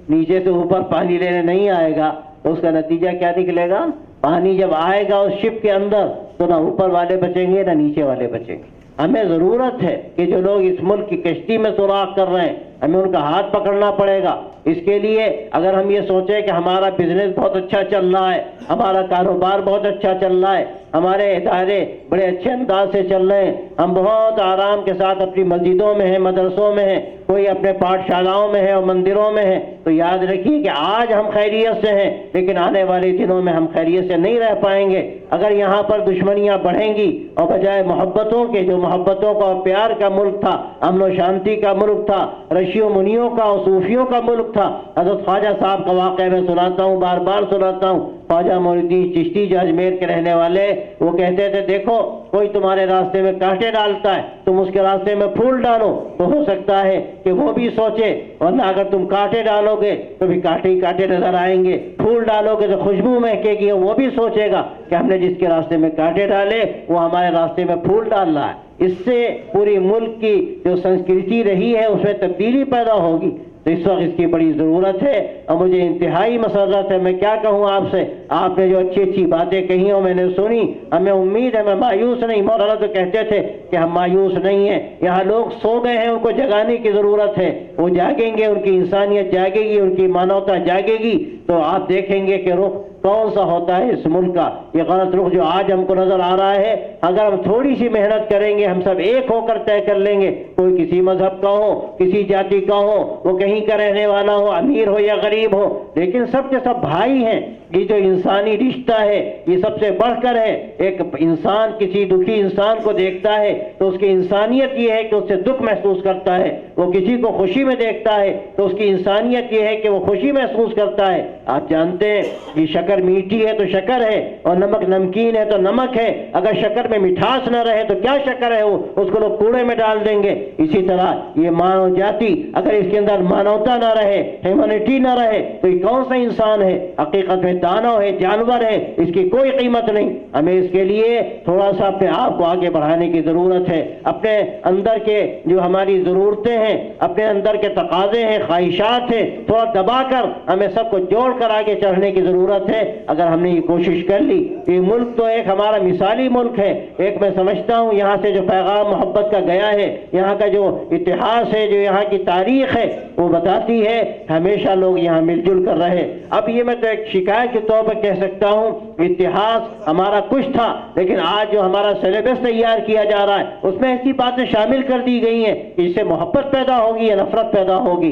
Speaker 5: नीचे से ऊपर पानी लेने नहीं आएगा, तो उसका नतीजा क्या निकलेगा,
Speaker 11: पानी जब आएगा उस शिप के अंदर तो ना ऊपर वाले बचेंगे ना नीचे वाले बचेंगे। हमें ज़रूरत है कि जो लोग इस मुल्क की कश्ती में सुराख कर रहे हैं हमें उनका हाथ पकड़ना पड़ेगा। इसके लिए अगर हम ये सोचें कि हमारा बिजनेस बहुत अच्छा चल रहा है, हमारा कारोबार बहुत अच्छा चल रहा है, हमारे इदारे बड़े अच्छे अंदाज से चल रहे हैं, हम बहुत आराम के साथ अपनी मस्जिदों में हैं, मदरसों में हैं, कोई अपने पाठशालाओं में है और मंदिरों में है, तो याद रखिए कि आज हम खैरियत से हैं लेकिन आने वाले दिनों में हम खैरियत से नहीं रह पाएंगे। अगर यहाँ पर दुश्मनियाँ बढ़ेंगी और बजाय मोहब्बतों के, जो मोहब्बतों का और प्यार का मुल्क था, अमन और शांति का मुल्क था, ऋषियों मुनियों का और सूफियों का मुल्क था। हज़रत ख्वाजा साहब का वाक़या मैं सुनाता हूँ, बार बार सुनाता हूँ। ख्वाजा मोइनुद्दीन चिश्ती जो अजमेर के रहने वाले, वो कहते थे देखो कोई तुम्हारे रास्ते में कांटे डालता है, तुम उसके रास्ते में फूल डालो, तो हो सकता है कि वो भी सोचे, वरना अगर तुम कांटे डालोगे तो भी कांटे ही कांटे नजर आएंगे, फूल डालोगे तो खुशबू महकेगी और वो भी सोचेगा कि हमने जिसके रास्ते में कांटे डाले वो हमारे रास्ते में फूल डाल रहा है। इससे पूरी मुल्क की जो संस्कृति रही है उसमें तब्दीली पैदा होगी। तो इस वक्त इसकी बड़ी ज़रूरत है और मुझे इंतहाई मसरत है। मैं क्या कहूँ आपसे, आपने जो अच्छी अच्छी बातें कही हो मैंने सुनी, हमें उम्मीद है, मैं मायूस नहीं। मौलाना तो कहते थे कि हम मायूस नहीं हैं, यहाँ लोग सो गए हैं, उनको जगाने की ज़रूरत है, वो जागेंगे, उनकी इंसानियत जागेगी, उनकी मानवता जागेगी, तो आप देखेंगे कि रुख कौन सा होता है इस मुल्क का। ये गलत रुख जो आज हमको नजर आ रहा है, अगर हम थोड़ी सी मेहनत करेंगे, हम सब एक होकर तय कर लेंगे, कोई किसी मजहब का हो, किसी जाति का हो, वो कहीं का रहने वाला हो, अमीर हो या गरीब हो, लेकिन सब के सब भाई हैं। ये जो इंसानी रिश्ता है ये सबसे बढ़कर है। एक इंसान किसी दुखी इंसान को देखता है तो उसकी इंसानियत ये है कि उससे दुख महसूस करता है, वो किसी को खुशी में देखता है तो उसकी इंसानियत ये है कि वो खुशी महसूस करता है। आप जानते हैं कि शक्कर मीठी है तो शक्कर है और नमक नमकीन है तो नमक है। अगर शक्कर में मिठास न रहे तो क्या शक्कर है, वो उसको लोग कूड़े में डाल देंगे। इसी तरह ये मानव जाति, अगर इसके अंदर मानवता न रहे, ह्यूमैनिटी न रहे, तो ये कौन सा इंसान है? हकीकत में दानव है, जानवर है, इसकी कोई कीमत नहीं। हमें इसके लिए थोड़ा सा अपने आप को आगे बढ़ाने की जरूरत है। अपने अंदर के जो हमारी जरूरतें हैं, अपने अंदर के तकाजे हैं, ख्वाहिशात हैं, थोड़ा दबाकर हमें सबको जोड़कर आगे चढ़ने की जरूरत है। अगर हमने ये कोशिश कर ली, ये मुल्क तो एक हमारा मिसाली मुल्क है। एक मैं समझता हूँ यहाँ से जो पैगाम मोहब्बत का गया है, यहाँ का जो इतिहास है, जो यहाँ की तारीख है, वो बताती है हमेशा लोग यहाँ मिलजुल कर रहे। अब ये मैं तो एक शिकायत के तौर पर कह सकता हूँ, इतिहास हमारा कुछ था, लेकिन आज जो हमारा सिलेबस तैयार किया जा रहा है उसमें ऐसी बातें शामिल कर दी गई हैं कि इससे मोहब्बत पैदा होगी या नफरत पैदा होगी।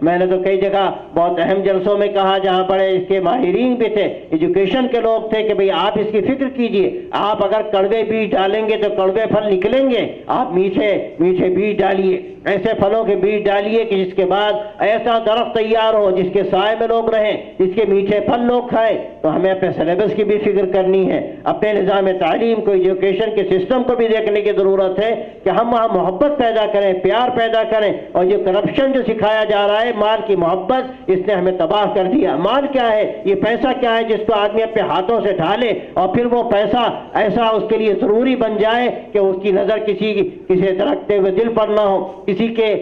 Speaker 11: मैंने तो कई जगह बहुत अहम जलसों में कहा, जहाँ बड़े इसके माहिरीन भी थे, एजुकेशन के लोग थे, कि भाई आप इसकी फिक्र कीजिए, आप अगर कड़वे बीज डालेंगे तो कड़वे फल निकलेंगे, आप मीठे मीठे बीज डालिए, ऐसे फलों के बीज डालिए कि जिसके बाद ऐसा दरख्त तैयार हो जिसके साए में लोग रहें, जिसके मीठे फल लोग खाएं। तो हमें अपने सिलेबस की भी फिक्र करनी है, अपने निज़ाम तालीम को, एजुकेशन के सिस्टम को भी देखने की ज़रूरत है कि हम वहाँ मोहब्बत पैदा करें, प्यार पैदा करें। और जो करप्शन जो सिखाया जा रहा है, माल की मोहब्बत, इसने हमें तबाह कर दिया। माल क्या है? ये पैसा क्या है जिसको आदमी अपने हाथों से ढाले और फिर वो पैसा ऐसा उसके लिए ज़रूरी बन जाए कि उसकी नज़र किसी तरकते हुए दिल पर ना हो, किसी के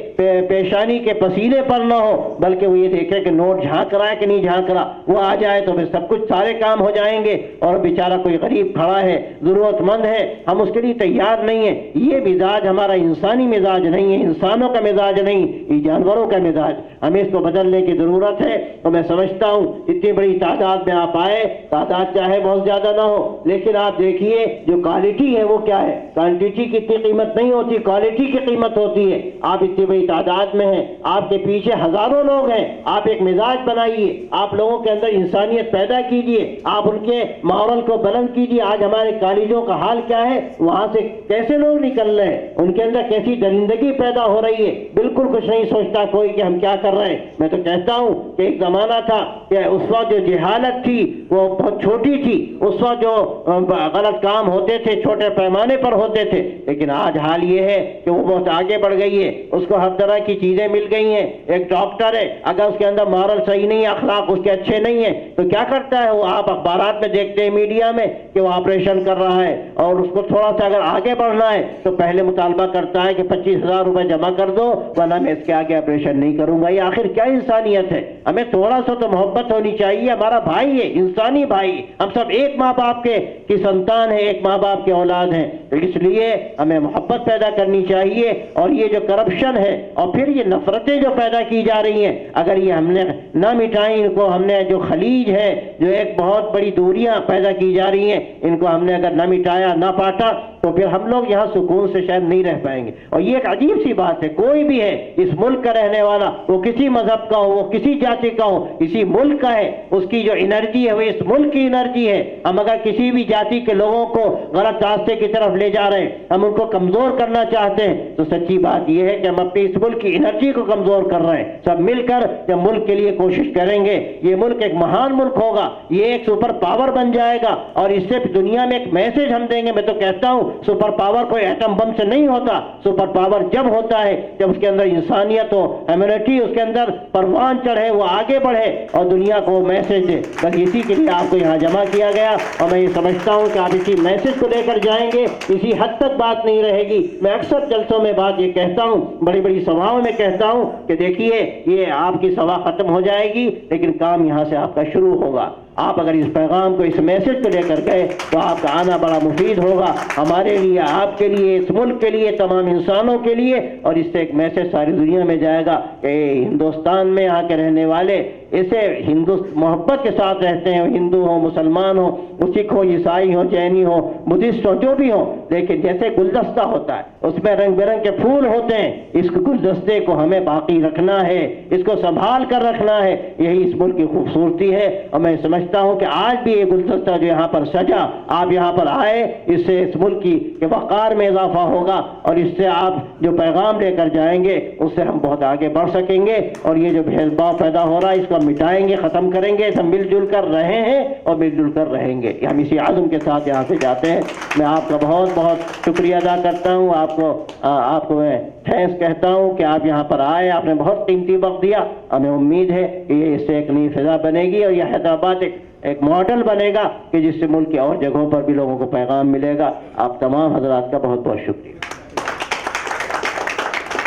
Speaker 11: पेशानी के पसीने पर ना हो, बल्कि वो ये देखे कि नोट झांक रहा है कि नहीं झांक रहा। वो आ जाए तो फिर सब कुछ सारे काम हो जाएंगे और बेचारा कोई गरीब खड़ा है, जरूरतमंद है, हम उसके लिए तैयार नहीं है। ये मिजाज हमारा इंसानी मिजाज नहीं है, इंसानों का मिजाज नहीं, ये जानवरों का मिजाज। हमें इसको बदलने की जरूरत है। तो मैं समझता हूँ इतनी बड़ी तादाद में आप आए, तादाद चाहे बहुत ज्यादा ना हो, लेकिन आप देखिए जो क्वालिटी है वो क्या है। क्वांटिटी की इतनी कीमत नहीं होती, क्वालिटी की कीमत होती है। आप इतनी बड़ी तादाद में हैं, आपके पीछे हजारों लोग हैं, आप एक मिजाज बनाइए, आप लोगों के अंदर इंसानियत पैदा कीजिए, आप उनके माहौल को बुलंद कीजिए। आज हमारे कॉलेजों का हाल क्या है, वहां से कैसे लोग निकल रहे हैं, उनके अंदर कैसी दरिंदगी पैदा हो रही है। बिल्कुल कुछ नहीं सोचता कोई कि हम क्या कर रहे हैं। मैं तो कहता हूं कि एक जमाना था कि उस वक्त जो जहालत थी वो बहुत छोटी थी, उस वक्त जो गलत काम होते थे छोटे पैमाने पर होते थे, लेकिन आज हाल ये है कि वो बहुत आगे बढ़ गई है। उसको हर तरह की चीजें मिल गई हैं। एक डॉक्टर है, अगर उसके अंदर मॉरल सही नहीं है, अखलाक उसके अच्छे नहीं है, तो क्या करता है वो, आप अखबारात में देखते हैं, मीडिया में, कि वो ऑपरेशन कर रहा है और उसको थोड़ा सा अगर आगे बढ़ना है तो पहले मुतालबा करता है कि 25,000 रुपए जमा कर दो वरना मैं इसके आगे ऑपरेशन नहीं करूंगा। ये आखिर क्या इंसानियत है? हमें थोड़ा सा तो मोहब्बत होनी चाहिए। हमारा भाई है, इंसानी भाई, हम सब एक माँ बाप की संतान है, एक माँ बाप के औलाद हैं, तो इसलिए हमें मोहब्बत पैदा करनी चाहिए। और ये जो करप्शन है और फिर ये नफरतें जो पैदा की जा रही हैं, अगर ये हमने ना मिटाई, इनको हमने, जो खलीज है, जो एक बहुत बड़ी दूरियां पैदा की जा रही हैं, इनको हमने अगर ना मिटाया, ना पाटा, तो फिर हम लोग यहाँ सुकून से शायद नहीं रह पाएंगे। और ये एक अजीब सी बात है, कोई भी है इस मुल्क का रहने वाला, वो किसी मजहब का हो, वो किसी जाति का हो, इसी मुल्क का है, उसकी जो एनर्जी है वो इस मुल्क की एनर्जी है। हम अगर किसी भी जाति के लोगों को गलत रास्ते की तरफ ले जा रहे हैं, हम उनको कमजोर करना चाहते हैं, तो सच्ची बात यह है कि हम अपनी इस मुल्क की एनर्जी को कमजोर कर रहे हैं। सब मिलकर जब मुल्क के लिए कोशिश करेंगे, ये मुल्क एक महान मुल्क होगा, ये एक सुपर पावर बन जाएगा और इससे दुनिया में एक मैसेज हम देंगे। मैं तो कहता हूं सुपर पावर कोई एटम बम से नहीं होता, सुपर पावर जब होता है जब उसके अंदर इंसानियत हो, ह्यूमैनिटी उसके अंदर परवान चढ़े, वो आगे बढ़े और दुनिया को मैसेज दे। बस इसी के लिए आपको यहाँ जमा किया गया और मैं ये समझता हूँ कि आप इसी मैसेज को लेकर जाएंगे, इसी हद तक बात नहीं रहेगी। मैं अक्सर जलसों में बात ये कहता हूँ, बड़ी बड़ी सभाओं में कहता हूँ कि देखिए ये आपकी सभा खत्म हो जाएगी लेकिन काम यहाँ से आपका शुरू होगा। आप अगर इस पैगाम को, इस मैसेज को लेकर गए तो आपका आना बड़ा मुफीद होगा हमारे लिए, आपके लिए, इस मुल्क के लिए, तमाम इंसानों के लिए। और इससे एक मैसेज सारी दुनिया में जाएगा कि हिंदुस्तान में यहाँ के रहने वाले इसे हिंदू मोहब्बत के साथ रहते हैं, हिंदू हो, मुसलमान हो, सिख हो, ईसाई हो, जैनी हो, बुद्धिस्ट हो, जो भी हो। लेकिन जैसे गुलदस्ता होता है उसमें रंग बिरंग के फूल होते हैं, इस गुलदस्ते को हमें बाकी रखना है, इसको संभाल कर रखना है, यही इस मुल्क की खूबसूरती है। और मैं समझता हूँ कि आज भी ये गुलदस्ता जो यहाँ पर सजा, आप यहाँ पर आए, इससे इस मुल्क के वक़ार में इजाफा होगा और इससे आप जो पैगाम लेकर जाएंगे उससे हम बहुत आगे बढ़ सकेंगे। और ये जो भेदभाव पैदा हो रहा है इसको मिटाएंगे, खत्म करेंगे। हम मिलजुल कर रहे हैं और मिलजुल कर रहेंगे, हम इसी आज़म के साथ यहाँ से जाते हैं। मैं आपका बहुत बहुत शुक्रिया अदा करता हूँ, आपको मैं थैंक्स कहता हूँ कि आप यहाँ पर आए, आपने बहुत कीमती वक्त दिया। हमें उम्मीद है कि ये इससे एक नई फिजा बनेगी और यह हैदराबाद एक मॉडल बनेगा कि जिससे मुल्क की और जगहों पर भी लोगों को पैगाम मिलेगा। आप तमाम हजरात का बहुत बहुत शुक्रिया।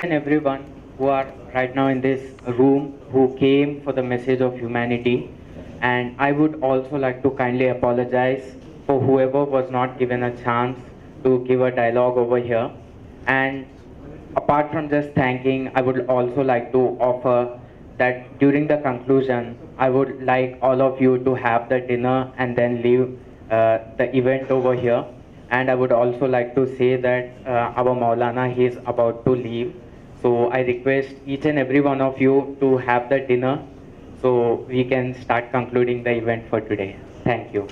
Speaker 3: And everyone who are right now in this room who came for the message of humanity, and I would also like to kindly apologize for whoever was not given a chance to give a dialogue over here. And apart from just thanking, I would also like to offer that during the conclusion I would like all of you to have the dinner and then leave the event over here. And I would also like to say that our Maulana, he is about to leave. So I request each and every one of you to have the dinner so we can start concluding the event for today. Thank you.